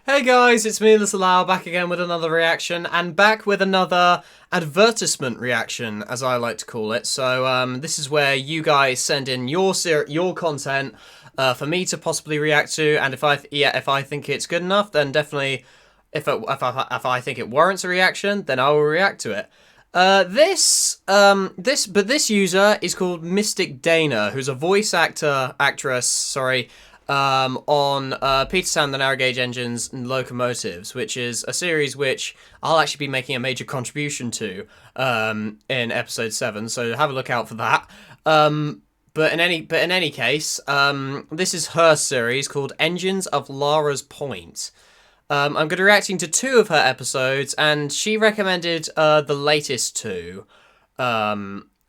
Hey guys, it's me, Laras, back again with another reaction, and back with another advertisement reaction, as I like to call it. So this is where you guys send in your content for me to possibly react to, and if I think it's good enough, then definitely, if I think it warrants a reaction, then I will react to it. This user is called Mystic Dana, who's a voice actress, sorry, on Peter Sam, the Narrow Gauge Engines and Locomotives, which is a series which I'll actually be making a major contribution to in episode 7. So have a look out for that. But in any case, this is her series called Engines of Laras Point. I'm going to be reacting to 2 of her episodes, and she recommended the latest 2.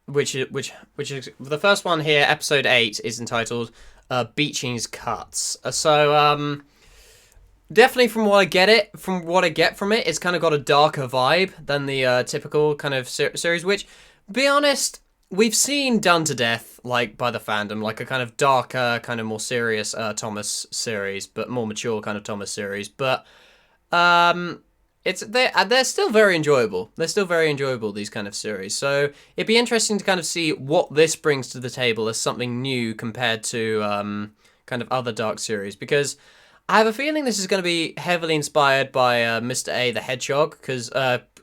Which is the first one here, episode 8, is entitled Beaching's Cuts. Definitely from what I get from it, it's kind of got a darker vibe than the typical kind of series, which, be honest, we've seen done to death, like, by the fandom, like a kind of darker, kind of more serious Thomas series, but more mature kind of Thomas series, but they're still very enjoyable. They're still very enjoyable, these kind of series. So it'd be interesting to kind of see what this brings to the table as something new compared to kind of other Dark series. Because I have a feeling this is going to be heavily inspired by Mr. A the Hedgehog. Because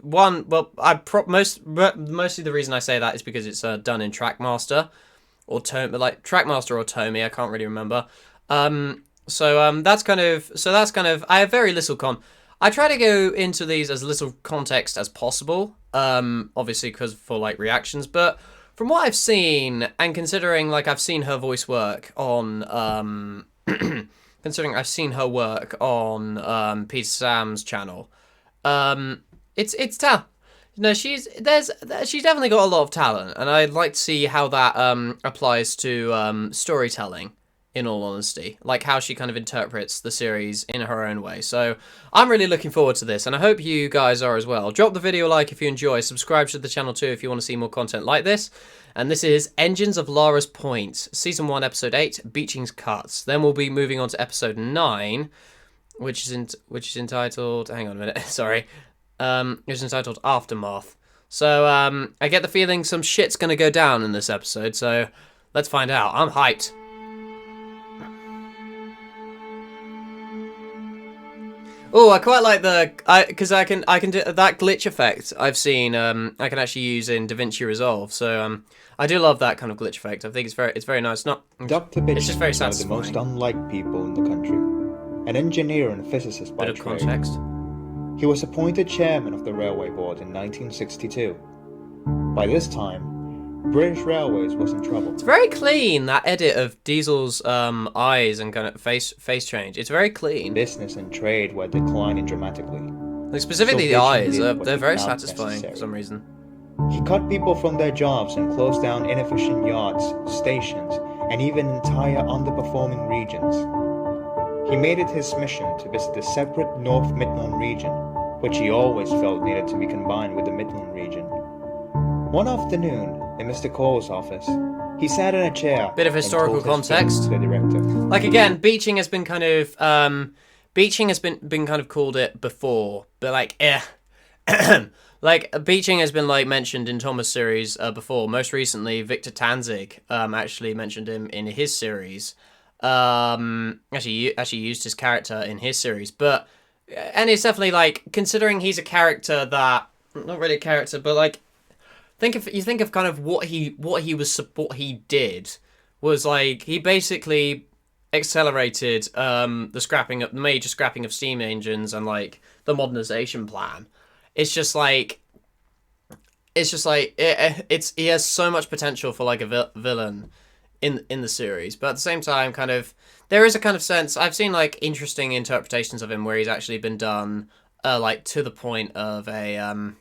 mostly the reason I say that is because it's done in Trackmaster or Trackmaster or Tomy. I can't really remember. That's kind of I have very little I try to go into these as little context as possible, obviously because for like reactions, but from what I've seen, and considering like I've seen her voice work on, considering I've seen her work on Peter Sam's channel, it's tough. No, she's definitely got a lot of talent, and I'd like to see how that applies to storytelling. In all honesty, like how she kind of interprets the series in her own way. So I'm really looking forward to this, and I hope you guys are as well. Drop the video a like if you enjoy, subscribe to the channel too if you want to see more content like this. And this is Engines of Laras Point, Season 1, Episode 8, Beaching's Cuts. Then we'll be moving on to Episode 9, which is entitled, hang on a minute, sorry, it's entitled Aftermath. So I get the feeling some shit's going to go down in this episode, so let's find out. I'm hyped. Oh, I quite like because I can do that glitch effect I've seen. I can actually use in DaVinci Resolve, so I do love that kind of glitch effect. I think it's very nice. It's just very satisfying. One of the most unliked people in the country, an engineer and physicist by trade. Bit of context. He was appointed chairman of the railway board in 1962. By this time, British Railways was in trouble. It's very clean, that edit of Diesel's eyes and kind of face change. It's very clean. Business and trade were declining dramatically. Like specifically the eyes, they're very satisfying for some reason. He cut people from their jobs and closed down inefficient yards, stations, and even entire underperforming regions. He made it his mission to visit the separate North Midland region, which he always felt needed to be combined with the Midland region. One afternoon, in Mr. Cole's office, he sat in a chair. Bit of historical context. To the director. Like again, beaching has been kind of called it before, but like like beaching has been like mentioned in Thomas series before. Most recently, Victor Tanzig actually mentioned him in his series. Actually used his character in his series, and it's definitely like, considering he's a character that, not really a character, but like, think of kind of what he did was like, he basically accelerated the major scrapping of steam engines and like the modernization plan. He has so much potential for like a villain in the series, but at the same time, kind of there is a kind of sense I've seen like interesting interpretations of him where he's actually been done like to the point of actually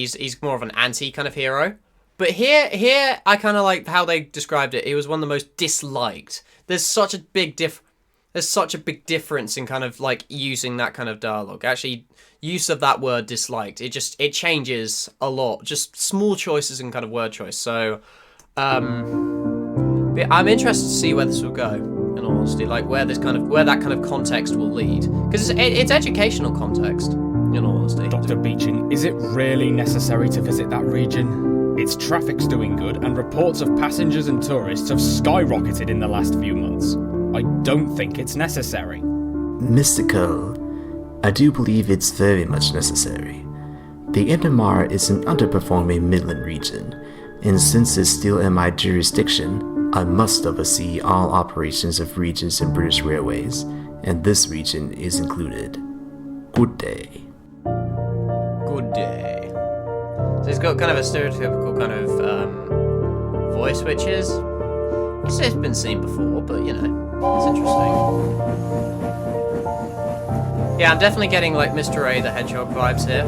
he's more of an anti kind of hero. But here I kind of like how they described it. He was one of the most disliked. There's such a big difference in kind of like using that kind of dialogue. Actually, use of that word disliked. It changes a lot. Just small choices in kind of word choice. So I'm interested to see where this will go, in all honesty, like where that kind of context will lead, because it's educational context. In all honesty, Dr. Beeching, is it really necessary to visit that region? Its traffic's doing good, and reports of passengers and tourists have skyrocketed in the last few months. I don't think it's necessary. Mystical, I do believe it's very much necessary. The NMR is an underperforming Midland region, and since it's still in my jurisdiction, I must oversee all operations of regions in British Railways, and this region is included. Good day. Good day. So he's got kind of a stereotypical kind of voice, which is it's been seen before, but you know, it's interesting. Yeah, I'm definitely getting like Mr. A the Hedgehog vibes here.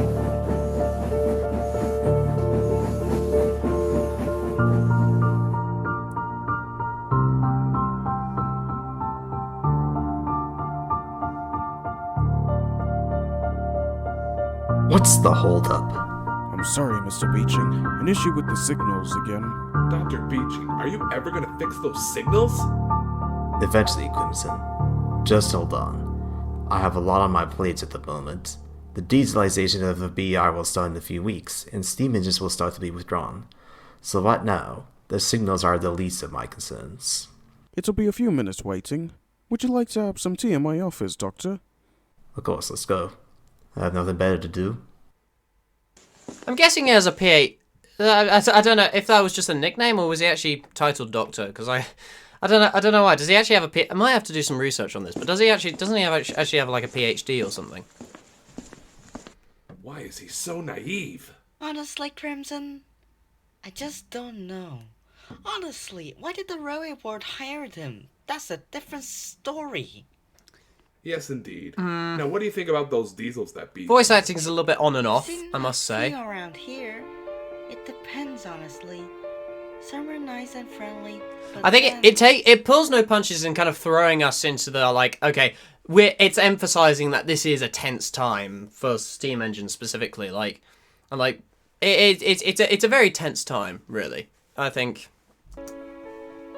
What's the holdup? I'm sorry, Mr. Beeching. An issue with the signals again. Dr. Beeching, are you ever gonna fix those signals? Eventually, Crimson. Just hold on. I have a lot on my plate at the moment. The dieselization of the BR will start in a few weeks, and steam engines will start to be withdrawn. So right now, the signals are the least of my concerns. It'll be a few minutes waiting. Would you like to have some tea in my office, Doctor? Of course, let's go. I have nothing better to do. I'm guessing he has a PA. I don't know if that was just a nickname or was he actually titled Doctor? Because I don't know why. Does he actually have a I might have to do some research on this. But doesn't he actually have like a PhD or something? Why is he so naive? Honestly, Crimson, I just don't know. Honestly, why did the railway board hire him? That's a different story. Yes, indeed. Now, what do you think about those diesels that beat? Voice acting is a little bit on and off, Seen I must say. around here, it depends, honestly. Some are nice and friendly, but I think it pulls no punches in kind of throwing us into the like, okay, it's emphasizing that this is a tense time for steam engines specifically, like, and like it's a very tense time, really. I think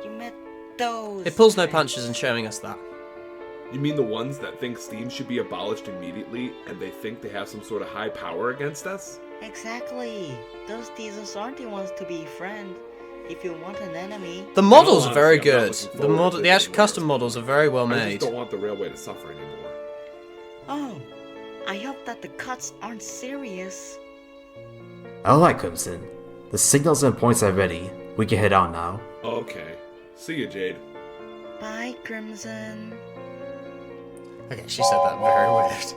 you met those. it pulls no punches in showing us that. You mean the ones that think steam should be abolished immediately, and they think they have some sort of high power against us? Exactly. Those diesels aren't the ones to befriend. If you want an enemy. The models are honestly, very I'm not good. looking The forward to the this actual anymore. custom models are very well I made. just don't want the railway to suffer anymore. Oh, I hope that the cuts aren't serious. Alright, Crimson. The signals and points are ready. We can head on now. Okay. See you, Jade. Bye, Crimson. Okay, she said that very weird.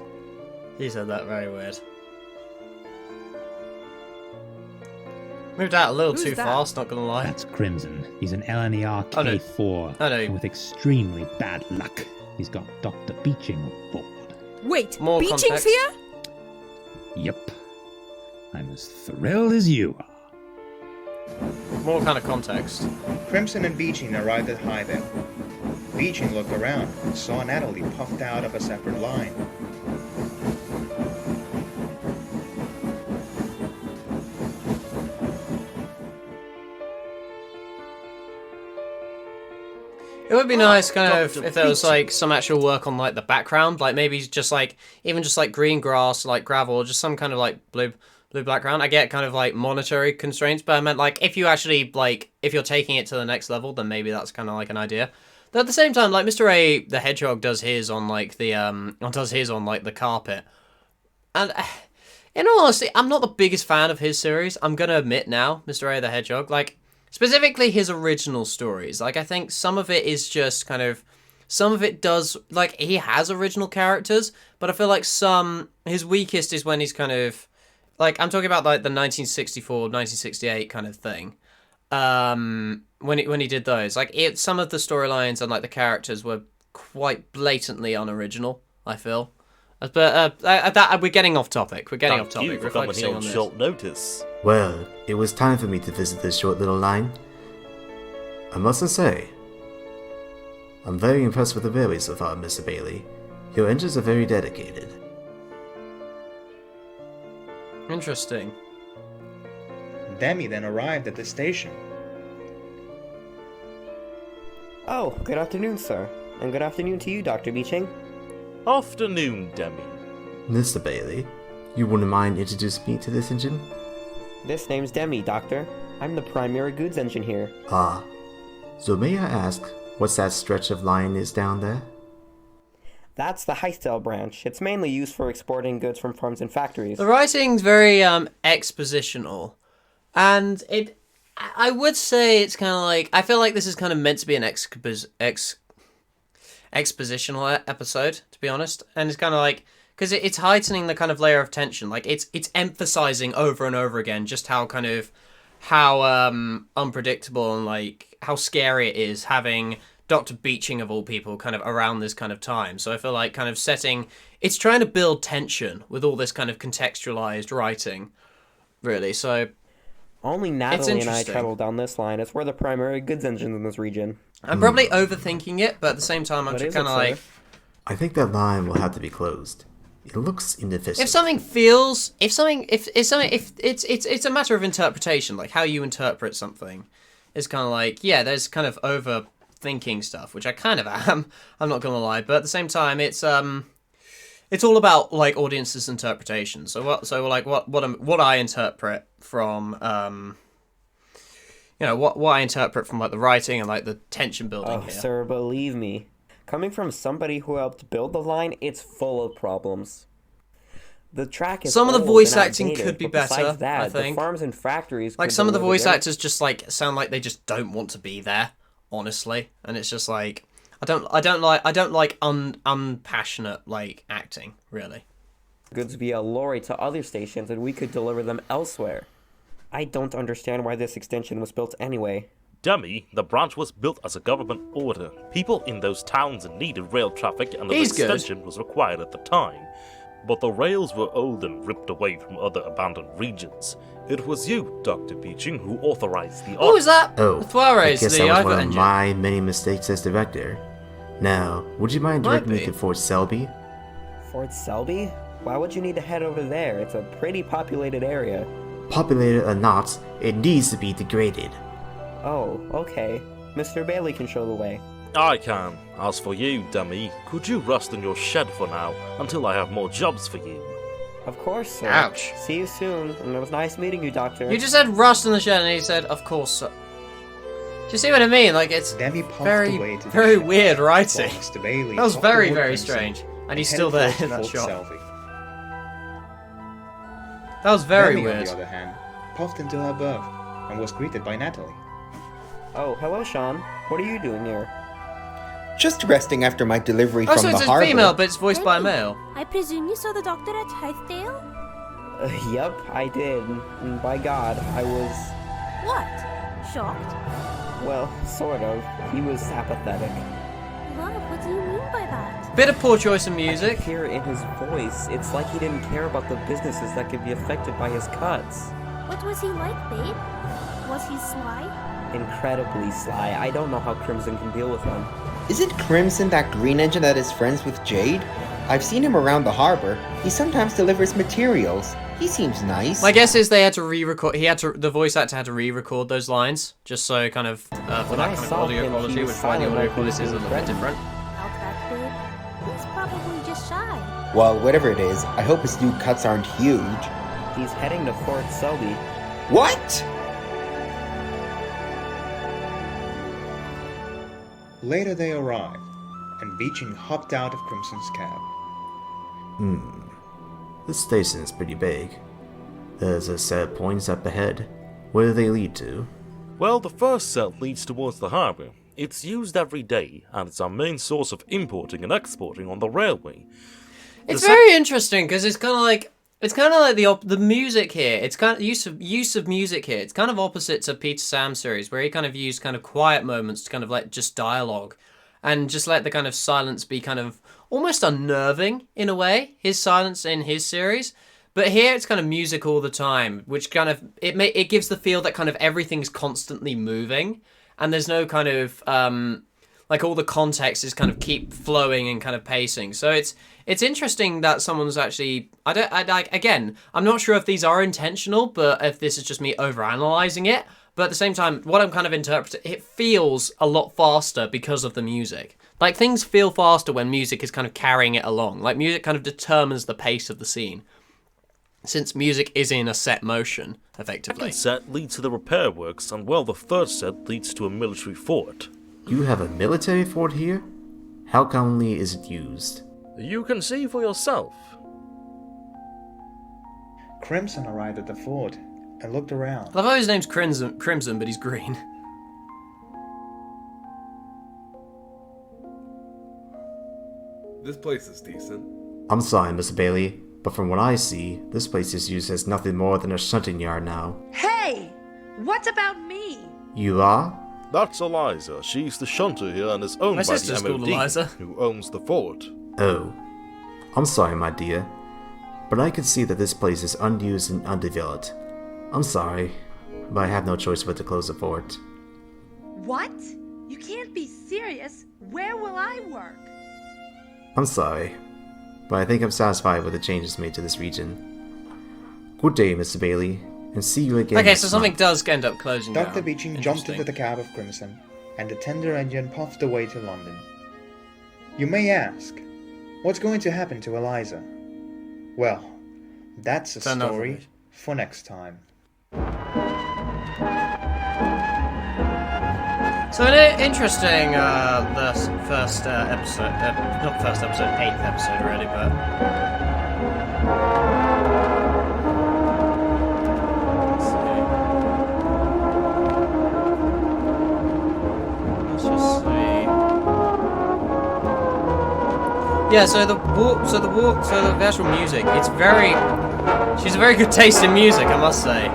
He said that very weird. Moved out a little Who's too that? fast, not gonna lie. That's Crimson. He's an LNER Oh, no. K4, Oh, no. and with extremely bad luck, he's got Dr. Beeching aboard. Wait, More Beeching's context. here? Yep. I'm as thrilled as you are. More kind of context. Crimson and Beeching arrived at Highvale. Beeching looked around and saw Natalie puffed out of a separate line. It would be nice, kind of, Dr. if there was Beeching. like some actual work on like the background, like maybe just like even just like green grass, like gravel, just some kind of like blue background. I get kind of like monetary constraints, but I meant like if you actually like if you're taking it to the next level, then maybe that's kind of like an idea. But at the same time, like Mr. A the Hedgehog does his on like the the carpet, and in all honesty, I'm not the biggest fan of his series. I'm gonna admit now, Mr. A the Hedgehog, like. Specifically his original stories. Like, I think some of it is just kind of... Some of it does... Like, he has original characters, but I feel like his weakest is when he's kind of... Like, I'm talking about, like, the 1964, 1968 kind of thing. When he did those. Like, some of the storylines and, like, the characters were quite blatantly unoriginal, I feel. But we're getting off topic. We're getting off topic. Thank you We're for coming focusing here on on this. short notice. Well, it was time for me to visit this short little line. I mustn't say, I'm very impressed with the railway so far, Mr. Bailey. Your engines are very dedicated. Interesting. Demi then arrived at the station. Oh, good afternoon, sir. and good afternoon to you, Dr. Beeching. Afternoon, Demi. Mr. Bailey, you wouldn't mind introducing me to this engine? This name's Demi, Doctor. I'm the primary goods engine here. Ah. So may I ask, what's that stretch of line is down there? That's the Heistell branch. It's mainly used for exporting goods from farms and factories. The writing's very expositional, and I would say it's kind of like, I feel like this is kind of meant to be an expositional episode, to be honest, and it's kind of like, because it's heightening the kind of layer of tension, like it's emphasizing over and over again just how unpredictable and like how scary it is having Dr. Beeching of all people kind of around this kind of time. So I feel like kind of it's trying to build tension with all this kind of contextualized writing, really. So only Natalie and I travel down this line. It's where the primary goods engine in this region. I'm probably overthinking it, but at the same time, I'm just kind of like, I think that line will have to be closed. It looks inefficient. It's a matter of interpretation, like how you interpret something is kind of like, yeah, there's kind of overthinking stuff, which I kind of am. I'm not gonna lie, but at the same time, it's all about like audiences' interpretation. So what I interpret from what I interpret from like the writing and like the tension building here. Sir, believe me. Coming from somebody who helped build the line, it's full of problems. The track is some of the old voice and acting outdated, could be but better, besides that, I think. The farms and factories like could some of the deliver voice goods. actors just like sound like they just don't want to be there, honestly, and it's just like I don't like unpassionate like acting, really. Goods via lorry to other stations, and we could deliver them elsewhere. I don't understand why this extension was built anyway. Dummy, the branch was built as a government order. People in those towns needed rail traffic and the extension was required at the time. But the rails were old and ripped away from other abandoned regions. It was you, Dr. Beeching, who authorized the order. Oh, is that I Suarez, guess the that was Iva one of engine? my many mistakes as director. Now, would you mind directing me to Fort Selby? Fort Selby? Why would you need to head over there? It's a pretty populated area. Populated or not, it needs to be degraded. Oh, okay. Mr. Bailey can show the way. I can. As for you, dummy, could you rest in your shed for now, until I have more jobs for you? Of course, sir. Ouch. See you soon, and it was nice meeting you, Doctor. You just said rust in the shed, and he said, "Of course, sir." Do you see what I mean? Like it's Demi puffed very, away to the very ship, weird writing. while Mr. Bailey That was topped the very, wood very crimson strange, and he's headed still there towards in that Fort shot. Selby. That was very Demi, weird. on the other hand, puffed into her berth and was greeted by Natalie. Oh, hello, Sean. What are you doing here? Just resting after my delivery Oh, from so the it's a harbor. female, but it's voiced by a male. I presume you saw the doctor at Heistdale? Yep, I did. And by God, I was... What? Shocked? Well, sort of. He was apathetic. Love, what do you mean by that? Bit of poor choice in I music. could hear it in his voice. It's like he didn't care about the businesses that could be affected by his cuts. What was he like, babe? Was he sly? Incredibly sly. I don't know how Crimson can deal with him. Isn't Crimson that green engine that is friends with Jade? I've seen him around the harbor. He sometimes delivers materials. He seems nice. My guess is they had to re-record. The voice actor had to re-record those lines just so kind of for When that I kind of saw audio him, quality, he which was why the silent audio like he was quality is a being little bit different. About that, babe? He's probably just shy. Well, whatever it is, I hope his new cuts aren't huge. He's heading to Fort Selby. What? Later they arrived, and Beeching hopped out of Crimson's cab. This station is pretty big. There's a set of points up ahead. Where do they lead to? Well, the first set leads towards the harbour. It's used every day, and it's our main source of importing and exporting on the railway. It's very interesting because it's kind of like the music here. It's kind of use of music here. It's kind of opposite to Peter Sam's series, where he kind of used kind of quiet moments to kind of let just dialogue, and just let the kind of silence be kind of almost unnerving in a way. His silence in his series, but here it's kind of music all the time, which kind of it gives the feel that kind of everything's constantly moving, and there's no kind of like all the context is kind of keep flowing and kind of pacing. So it's interesting that someone's actually again, I'm not sure if these are intentional, but if this is just me overanalyzing it. But at the same time, what I'm kind of interpreting, it feels a lot faster because of the music. Like, things feel faster when music is kind of carrying it along. Like, music kind of determines the pace of the scene, since music is in a set motion, effectively. The second set leads to the repair works, and well, the third set leads to a military fort. You have a military fort here? How commonly is it used? You can see for yourself. Crimson arrived at the fort and looked around. I love how his name's Crimson, but he's green. This place is decent. I'm sorry, Mr. Bailey, but from what I see, this place is used as nothing more than a shunting yard now. Hey! What about me? You are? That's Eliza. She's the shunter here and is owned My by the sister's called MOD, Eliza. who owns the fort. Oh. I'm sorry, my dear, but I can see that this place is unused and undeveloped. I'm sorry, but I have no choice but to close the fort. What? You can't be serious. Where will I work? I'm sorry, but I think I'm satisfied with the changes made to this region. Good day, Mr. Bailey, and see you again. Okay, next so something month. does end up closing down. Dr. Beeching jumped into the cab of Crimson, and the tender engine puffed away to London. You may ask, what's going to happen to Eliza? Well, that's a story for next time. So an interesting, the first episode, not first episode, 8th episode already, but... Let's just see. Yeah, so the actual music, it's very... She's a very good taste in music, I must say.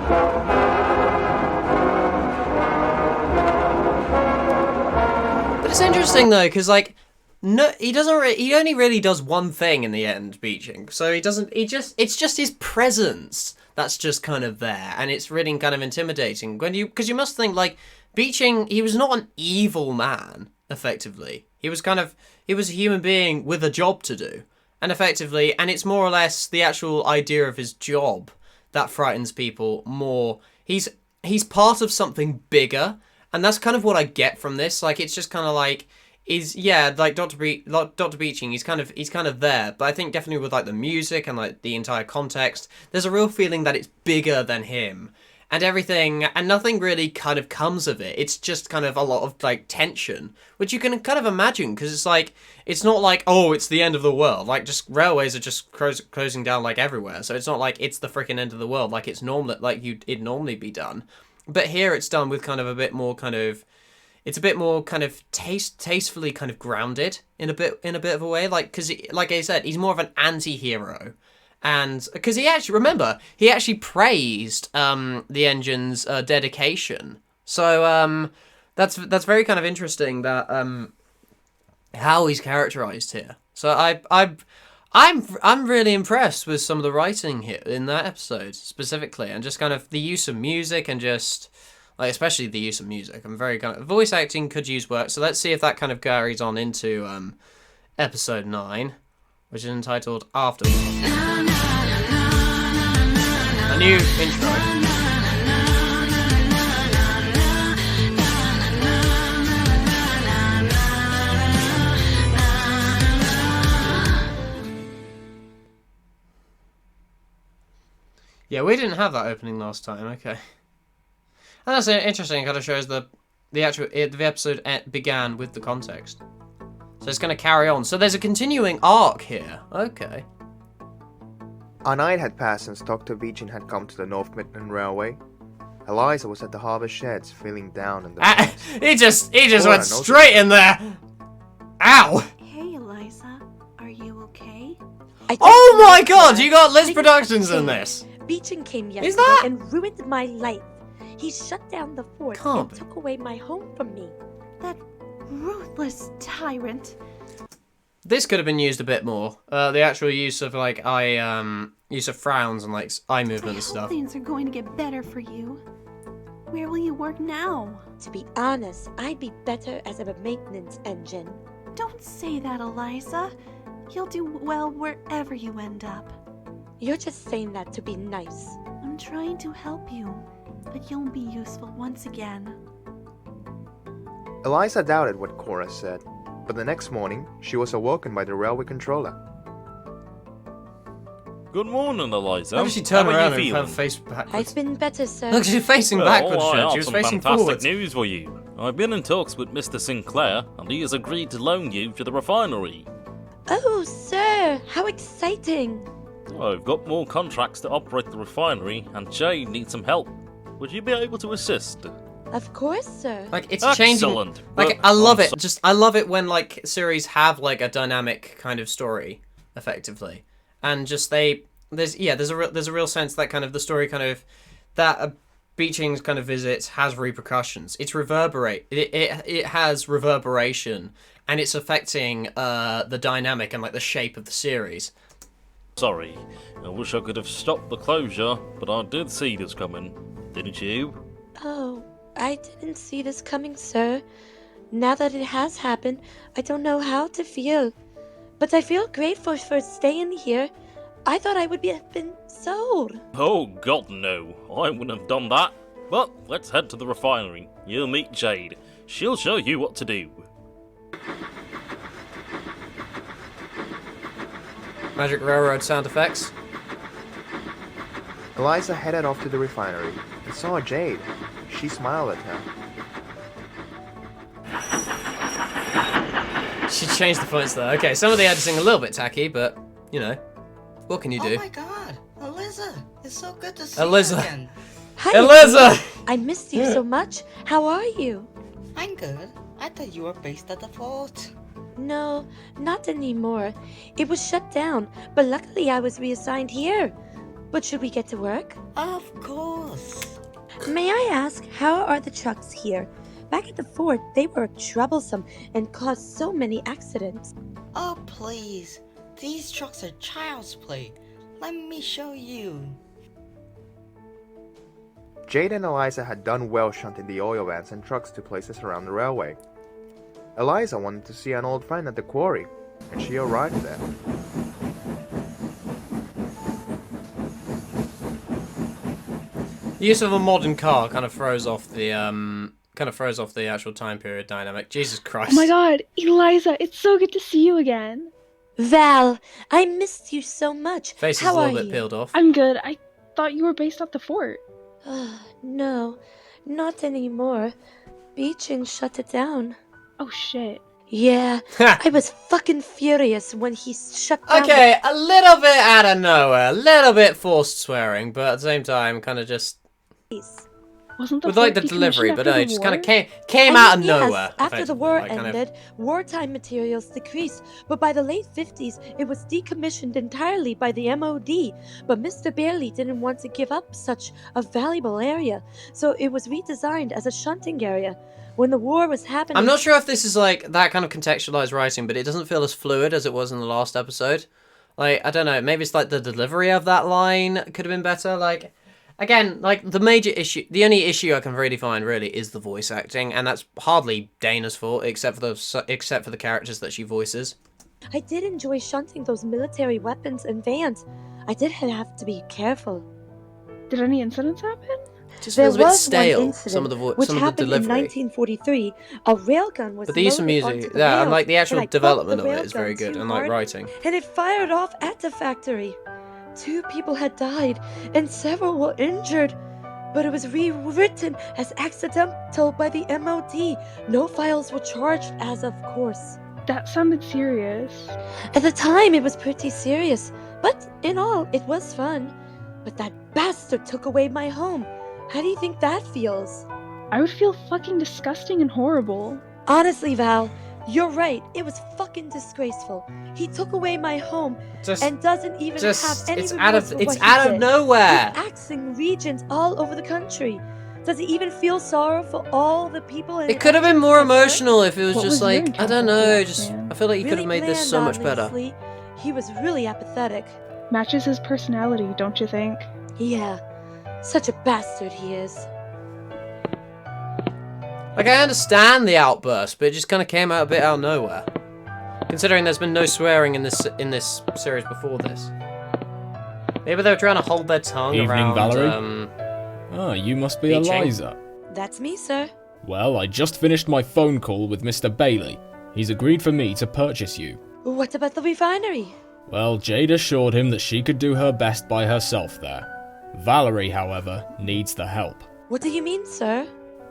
It's interesting though, because like, no, he doesn't. He only really does one thing in the end, Beeching. So he doesn't. It's just his presence that's just kind of there, and it's really kind of intimidating because you must think like Beeching. He was not an evil man. Effectively, he was a human being with a job to do, and and it's more or less the actual idea of his job that frightens people more. He's part of something bigger. And that's kind of what I get from this. Like, it's just kind of like, like Dr. Beeching, he's kind of there. But I think definitely with like the music and like the entire context, there's a real feeling that it's bigger than him. And everything, and nothing really kind of comes of it. It's just kind of a lot of like tension, which you can kind of imagine, because it's like, it's not like, oh, it's the end of the world. Like, just railways are just closing down like everywhere. So it's not like it's the freaking end of the world, like it's normal, like it'd normally be done. But here it's done with kind of a bit more kind of, it's a bit more kind of tastefully kind of grounded in a bit of a way. Like, because like I said, he's more of an anti-hero. And because he actually praised the engine's dedication. So that's very kind of interesting that how he's characterized here. So I'm really impressed with some of the writing here in that episode specifically, and just kind of the use of music and just like especially the use of music. I'm very kind of voice acting could use work. So let's see if that kind of carries on into episode 9, which is entitled Afterwards. A new intro. Yeah, we didn't have that opening last time. Okay, and that's interesting. It kind of shows the episode began with the context, so it's going to carry on. So there's a continuing arc here. Okay. A night had passed since Dr. Beeching had come to the North Midland Railway. Eliza was at the harbour sheds, feeling down in the he just went straight in there. Ow! Hey, Eliza, are you okay? Oh my God! You got Liz Productions in this. Beeching came yesterday and ruined my life. He shut down the fort and took away my home from me. That ruthless tyrant. This could have been used a bit more. The actual use of like use of frowns and like eye movement and stuff. Things are going to get better for you. Where will you work now? To be honest, I'd be better as a maintenance engine. Don't say that, Eliza. You'll do well wherever you end up. You're just saying that to be nice. I'm trying to help you, but you'll be useful once again. Eliza doubted what Cora said, But the next morning, she was awoken by the railway controller. Good morning, Eliza. How did she turn How are around you and feeling? have face backwards? I've been better, sir. Look, she's facing backwards, I Jen. have She was some facing fantastic forwards. news for you. I've been in talks with Mr. Sinclair, and he has agreed to loan you to the refinery. Oh, sir, how exciting. I've got more contracts to operate the refinery, and Jade needs some help. Would you be able to assist? Of course, sir. Like, it's Excellent. changing. Like, I love it. I love it when, like, series have, like, a dynamic kind of story, effectively. And just there's a real sense that kind of the story kind of, that Beeching's kind of visits has repercussions. It has reverberation, and it's affecting the dynamic and, like, the shape of the series. Sorry, I wish I could have stopped the closure, but I did see this coming. Didn't you? Oh, I didn't see this coming, sir. Now that it has happened, I don't know how to feel. But I feel grateful for staying here. I thought I would have been sold. Oh god no, I wouldn't have done that. But let's head to the refinery. You'll meet Jade. She'll show you what to do. Magic Railroad sound effects. Eliza headed off to the refinery and saw Jade. She smiled at her. She changed the points though. Okay, some of the editing a little bit tacky, but, you know, what can you do? Oh my god, Eliza, it's so good to see Eliza. you again. Hi, Eliza! I missed you so much. How are you? I'm good. I thought you were based at the fort. No, not anymore. It was shut down, but luckily I was reassigned here. But should we get to work? Of course. May I ask, how are the trucks here? Back at the fort, they were troublesome and caused so many accidents. Oh, please. These trucks are child's play. Let me show you. Jade and Eliza had done well shunting the oil vans and trucks to places around the railway. Eliza wanted to see an old friend at the quarry, and she arrived there. The use of a modern car kind of throws off the actual time period dynamic. Jesus Christ. Oh my god, Eliza, it's so good to see you again. Val, I missed you so much. Face is How a little are bit you? peeled off. I'm good. I thought you were based at the fort. No, not anymore. Beeching shut it down. Oh shit. Yeah, I was fucking furious when he shut down. Okay, a little bit out of nowhere, a little bit forced swearing, but at the same time, kind of just Wasn't the with like the fort delivery, decommissioned but after the it just war? kind of came And out of yes, nowhere. after the war effectively, like, kind of- ended, wartime materials decreased, but by the late 50s, it was decommissioned entirely by the MOD. But Mr. Bailey didn't want to give up such a valuable area, so it was redesigned as a shunting area. When the war was happening... I'm not sure if this is like that kind of contextualized writing, but it doesn't feel as fluid as it was in the last episode. Like, I don't know, maybe it's like the delivery of that line could have been better. Like, again, like the only issue I can really find really is the voice acting, and that's hardly Dana's fault, except for the characters that she voices. I did enjoy shunting those military weapons and vans. I did have to be careful. Did any incidents happen? Just There feels a bit was stale. one incident Some of the which some of the happened in delivery. 1943. A railgun was But the use of loaded music, onto the yeah, and rails, like the actual and I bumped development the of it is very railgun good, too and like hard, writing. and it fired off at the factory. 2 people had died, and several were injured. But it was rewritten as accidental by the MOD. No files were charged as of course. That sounded serious. At the time, it was pretty serious, but in all, it was fun. But that bastard took away my home. How do you think that feels? I would feel fucking disgusting and horrible. Honestly, Val, you're right. It was fucking disgraceful. He took away my home and doesn't even have any it's remorse for what he out of did. nowhere. He's axing regions all over the country. Does he even feel sorrow for all the people in It could have been more actions that hurt? emotional if it was What just was your like, I encounter don't with know, the just Axeman? I feel like you could Really have made this bland, so much better. honestly. He was really apathetic. Matches his personality, don't you think? Yeah, such a bastard he is. Like, I understand the outburst, but it just kind of came out a bit out of nowhere. Considering there's been no swearing in this series before this. Maybe they were trying to hold their tongue Evening, around, Valerie. Ah, you must be Beeching. Eliza. That's me, sir. Well, I just finished my phone call with Mr. Bailey. He's agreed for me to purchase you. What about the refinery? Well, Jade assured him that she could do her best by herself there. Valerie, however, needs the help. What do you mean, sir?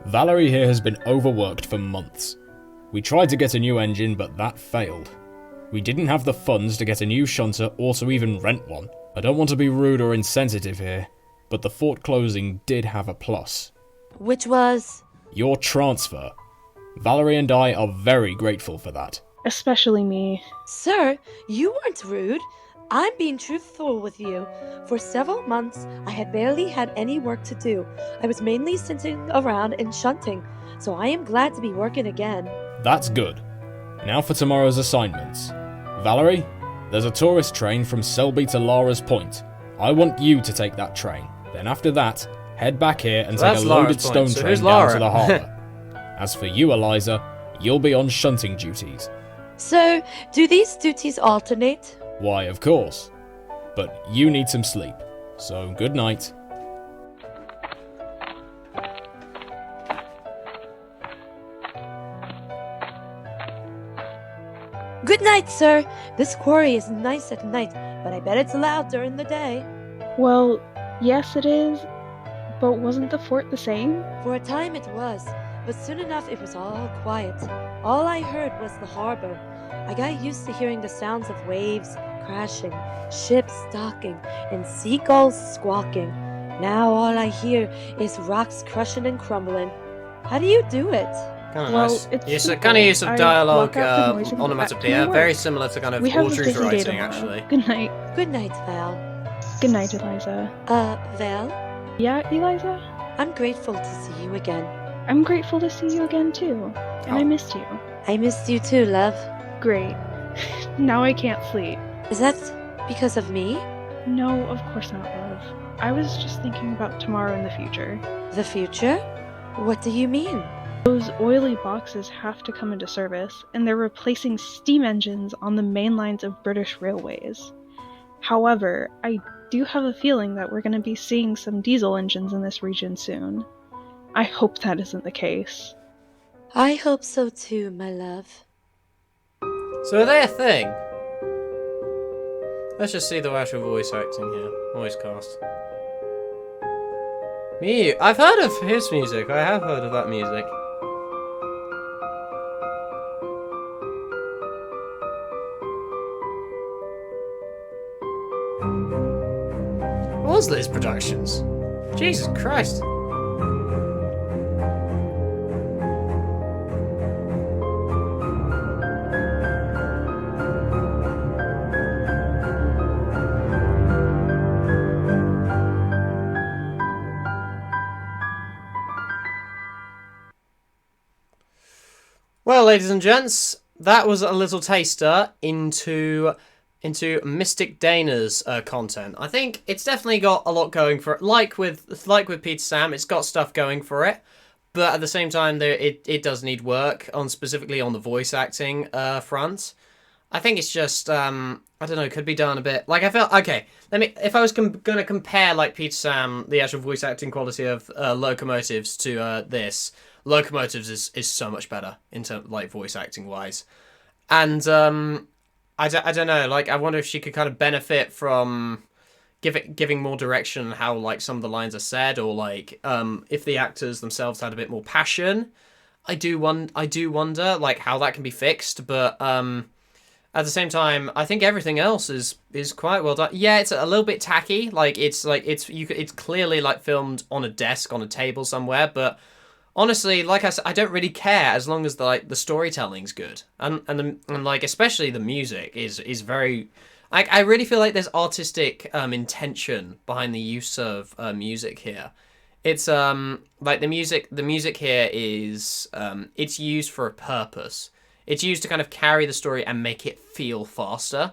Valerie here has been overworked for months. We tried to get a new engine, but that failed. We didn't have the funds to get a new shunter or to even rent one. I don't want to be rude or insensitive here, but the fort closing did have a plus. Which was? Your transfer. Valerie and I are very grateful for that. Especially me. Sir, you weren't rude. I'm being truthful with you. For several months, I had barely had any work to do. I was mainly sitting around and shunting, so I am glad to be working again. That's good. Now for tomorrow's assignments. Valerie, there's a tourist train from Selby to Laras Point. I want you to take that train. Then after that, head back here and take a loaded stone train down to the harbour. As for you, Eliza, you'll be on shunting duties. So, do these duties alternate? Why, of course. But you need some sleep. So, good night. Good night, sir. This quarry is nice at night, but I bet it's loud during the day. Well, yes it is, but wasn't the fort the same? For a time it was, but soon enough it was all quiet. All I heard was the harbor. I got used to hearing the sounds of waves crashing, ships docking, and seagulls squawking. Now all I hear is rocks crushing and crumbling. How do you do it? Kind of nice. Yes, a kind of use of dialogue, onomatopoeia, very similar to kind of Audrey's writing, actually. Good night. Good night, Val. Good night, Eliza. Val? Yeah, Eliza? I'm grateful to see you again. I'm grateful to see you again, too. And I missed you. I missed you too, love. Great. Now I can't sleep. Is that because of me? No, of course not, love. I was just thinking about tomorrow in the future. The future? What do you mean? Those oily boxes have to come into service, and they're replacing steam engines on the main lines of British railways. However, I do have a feeling that we're going to be seeing some diesel engines in this region soon. I hope that isn't the case. I hope so too, my love. So are they a thing? Let's just see the actual voice acting here. Voice cast. Me, I've heard of his music. I have heard of that music. What was Liz Productions? Jesus Christ. Well, ladies and gents, that was a little taster into Mystic Dana's content. I think it's definitely got a lot going for it. Like with Peter Sam, it's got stuff going for it, but at the same time, it does need work on specifically on the voice acting front. I think it's just I don't know, could be done a bit. Like I felt okay. If I was gonna compare like Peter Sam, the actual voice acting quality of Locomotives to this. Locomotives is so much better in terms like voice acting wise, and I don't know, like I wonder if she could kind of benefit from giving more direction on how like some of the lines are said, or like if the actors themselves had a bit more passion. I do wonder like how that can be fixed, but at the same time, I think everything else is quite well done. Yeah, it's a little bit tacky, it's clearly like filmed on a desk on a table somewhere, but honestly, like I said, I don't really care as long as the storytelling's good, and like especially the music is very. I really feel like there's artistic intention behind the use of music here. It's like the music here is it's used for a purpose. It's used to kind of carry the story and make it feel faster,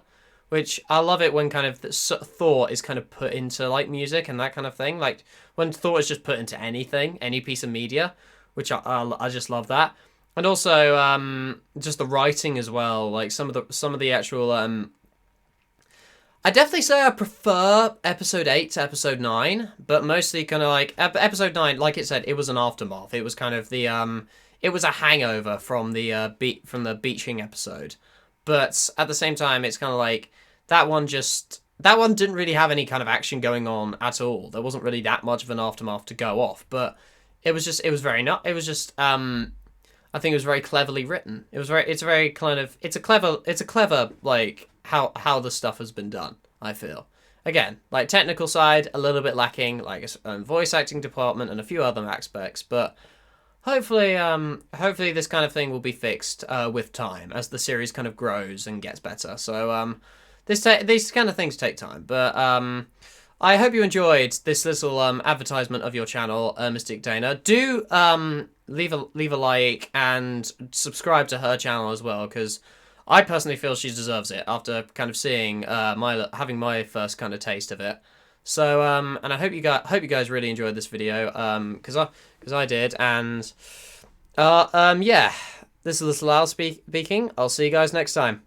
which I love it when kind of thought is kind of put into like music and that kind of thing. Like when thought is just put into anything, any piece of media, which I just love that. And also just the writing as well. Like some of the actual I definitely say I prefer episode 8 to episode 9, but mostly kind of like episode 9, like it said, it was an aftermath. It was kind of the it was a hangover from the beaching episode. But at the same time, it's kind of like that one didn't really have any kind of action going on at all. There wasn't really that much of an aftermath to go off, but it was just I think it was very cleverly written. It's a clever like how the stuff has been done, I feel. Again, like technical side, a little bit lacking, like its own voice acting department and a few other aspects, but hopefully this kind of thing will be fixed with time as the series kind of grows and gets better. So these kind of things take time, but I hope you enjoyed this little advertisement of your channel, Mystic Dana. Do leave a like and subscribe to her channel as well, because I personally feel she deserves it after kind of seeing having my first kind of taste of it. So and I hope you guys really enjoyed this video, because I did, and yeah, this is Laras speaking. I'll see you guys next time.